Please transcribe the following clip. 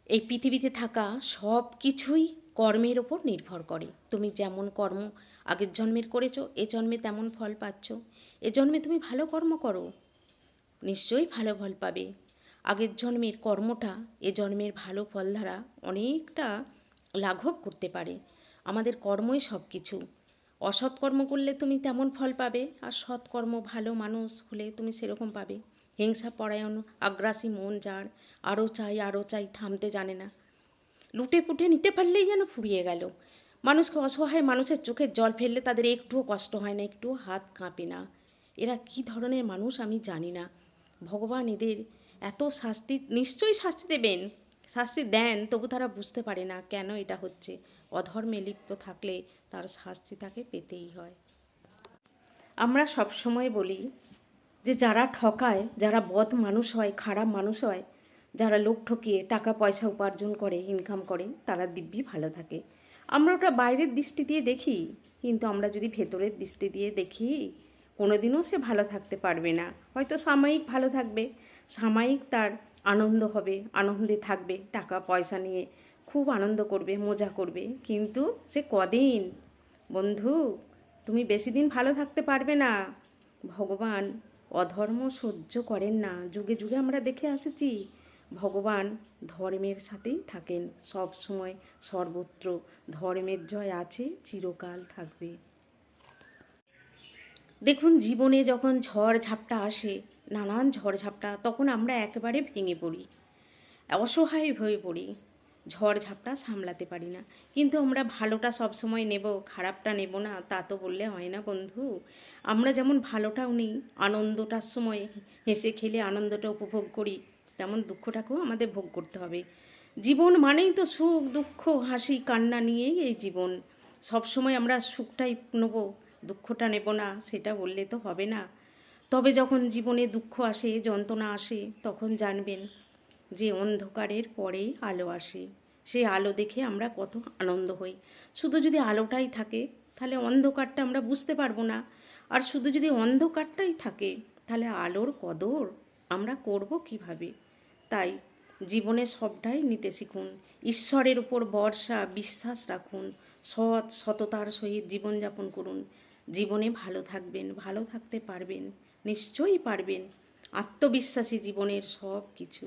এই পৃথিবীতে থাকা সব কিছুই কর্মের ওপর নির্ভর করে। তুমি যেমন কর্ম আগের জন্মের করেছো, এ জন্মে তেমন ফল পাচ্ছ। এ জন্মে তুমি ভালো কর্ম করো, নিশ্চয়ই ভালো ফল পাবে। আগের জন্মের কর্মটা এ জন্মের ভালো ফল দ্বারা অনেকটা লাঘব করতে পারে। আমাদের কর্মই সব কিছু। অসৎ কর্ম করলে তুমি তেমন ফল পাবে, আর সৎকর্ম ভালো মানুষ হলে তুমি সেরকম পাবে। হিংসা পরায়ণ আগ্রাসী মন যার, আরও চাই থামতে জানে না। লুটে পুটে নিতে পারলেই যেন ফুরিয়ে গেল। মানুষকে অসহায় মানুষের চোখের জল ফেললে তাদের একটুও কষ্ট হয় না, একটুও হাত কাঁপে না। এরা কি ধরনের মানুষ আমি জানি না। ভগবান এদের এত শাস্তি, নিশ্চয়ই শাস্তি দেবেন, শাস্তি দেন, তবু তারা বুঝতে পারে না কেন এটা হচ্ছে। অধর্মে লিপ্ত থাকলে তার শাস্তি তাকে পেতেই হয়। আমরা সব সময় বলি যে যারা ঠকায়, যারা বদ মানুষ হয়, খারাপ মানুষ হয়, যারা লোক ঠকিয়ে টাকা পয়সা উপার্জন করে, ইনকাম করে, তারা দিব্যি ভালো থাকে। আমরা ওটা বাইরের দৃষ্টি দিয়ে দেখি, কিন্তু আমরা যদি ভেতরের দৃষ্টি দিয়ে দেখি, কোনোদিনও সে ভালো থাকতে পারবে না। হয়তো সাময়িক ভালো থাকবে, সাময়িক তার আনন্দ হবে, আনন্দে থাকবে, টাকা পয়সা নিয়ে খুব আনন্দ করবে, মজা করবে, কিন্তু সে কদিন, বন্ধু, তুমি বেশি দিন ভালো থাকতে পারবে না। ভগবান অধর্ম সহ্য করেন না, যুগে যুগে আমরা দেখে আসেছি। ভগবান ধর্মের সাথেই থাকেন সব সময়, সর্বত্র ধর্মের জয় আছে, চিরকাল থাকবে। দেখুন, জীবনে যখন ঝড় ঝাপটা আসে, নানান ঝড় ঝাপটা, তখন আমরা একেবারে ভেঙে পড়ি, অসহায় হয়ে পড়ি, ঝড় ঝাপটা সামলাতে পারি না। কিন্তু আমরা ভালোটা সব সময় নেব, খারাপটা নেব না, তা তো বললে হয় না বন্ধু। আমরা যেমন ভালোটাও নেই, আনন্দটার সময় হেসে খেলে আনন্দটা উপভোগ করি, তেমন দুঃখটাকেও আমাদের ভোগ করতে হবে। জীবন মানেই তো সুখ দুঃখ হাসি কান্না নিয়েই এই জীবন। সব সময় আমরা সুখটাই নেব, দুঃখটা নেব না, সেটা বললে তো হবে না। তবে যখন জীবনে দুঃখ আসে, যন্ত্রণা আসে, তখন জানবেন যে অন্ধকারের পরেই আলো আসে। সেই আলো দেখে আমরা কত আনন্দ হই। শুধু যদি আলোটাই থাকে, তাহলে অন্ধকারটা আমরা বুঝতে পারবো না। আর শুধু যদি অন্ধকারটাই থাকে, তাহলে আলোর কদর আমরা করব কিভাবে? তাই জীবনে সবটাই নিতে শিখুন, ঈশ্বরের উপর ভরসা বিশ্বাস রাখুন, সততার সহিত জীবনযাপন করুন। জীবনে ভালো থাকবেন, ভালো থাকতে পারবেন, নিশ্চয়ই পারবেন। আত্মবিশ্বাসী জীবনের সব কিছু।